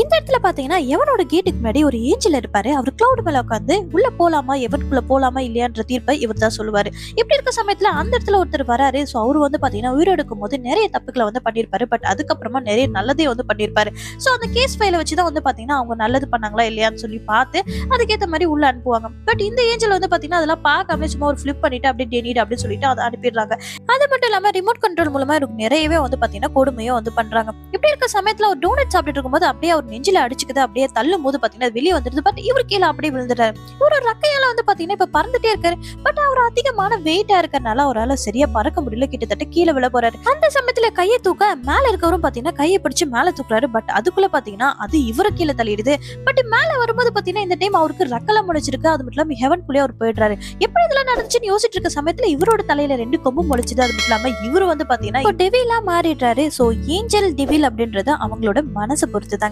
இந்த இடத்துல பாத்தீங்கன்னா எவனோட கேட்டுக்கு முன்னாடி ஒரு ஏஞ்சல் இருப்பாரு. அவர் கிளவுட் மேல உட்காந்து உள்ள போலாமா எவனுக்குள்ள போலாமா இல்லையான்ற தீர்ப்பை இவர் தான் சொல்லுவாரு. இப்படி இருக்க சமயத்துல அந்த இடத்துல ஒருத்தர் வராரு. சோ அவரு வந்து பாத்தீங்கன்னா உயிரெடுக்கும் போது நிறைய தப்புக்களை வந்து பண்ணிருப்பாரு. பட் அதுக்கப்புறமா நிறைய நல்லதே வந்து பண்ணிருப்பாரு. சோ அந்த கேஸ் ஃபைல வச்சுதான் வந்து பாத்தீங்கன்னா அவங்க நல்லது பண்ணாங்களா இல்லையான்னு சொல்லி பார்த்து அதுக்கேற்ற மாதிரி உள்ள அனுப்புவாங்க. பட் இந்த ஏஞ்சல் வந்து பாத்தீங்கன்னா அதெல்லாம் பார்க்காம சும்மா ஒரு ஃபிளிப் பண்ணிட்டு அப்படியே டெனிட் அப்படின்னு சொல்லிட்டு அதை அனுப்பிடுறாங்க. அது மட்டும் இல்லாம ரிமோட் கண்ட்ரோல் மூலமா இவருக்கு நிறையவே வந்து பாத்தீங்கன்னா கொடுமையும் வந்து பண்றாங்க. இப்படி இருக்க சமயத்துல ஒரு டோனட் சாப்பிட்டு இருக்கும்போது அப்படியே அவர் நெஞ்சில அடிச்சுக்குது. அப்படியே தள்ளும் போது பாத்தீங்கன்னா வெளியே வந்துருது. பட் இவர் கீழே அப்படியே விழுந்துட்டாரு. ஒரு ரக்கையால வந்து பாத்தீங்கன்னா இப்ப பறந்துட்டே இருக்காரு. பட் அவர் அதிகமான வெயிட்டா இருக்கறனால அவரால் சரியா பறக்க முடியல. கிட்டத்தட்ட கீழே விழ போறாரு. அந்த சமயத்துல கையை தூக்க மேல இருக்கவரும் பாத்தீங்கன்னா கையை பிடிச்சு மேல தூக்குறாரு. பட் அதுக்குள்ள பாத்தீங்கன்னா அது இவரு கீழே தள்ளிடுது. பட் மேல வரும்போது பாத்தீங்கன்னா இந்த டைம் அவருக்கு ரக்கெல்லாம் முளைச்சிருக்கு. அது மட்டும் இல்லாம ஹெவன் குள்ளே அவர் போயிடுறாரு. எப்படி இதெல்லாம் நடந்துச்சுன்னு யோசிச்சுட்டு இருக்க சமயத்துல இவரோட தலையில 2 கொம்பும் முளைச்சுது. அது மட்டும் இல்லாம இவரு வந்து பாத்தீங்கன்னா டெவிலா மாறிடுறாரு. சோ ஏஞ்சல் டெவில் அப்படின்றது அவங்களோட மனசை பொறுத்து தாங்க.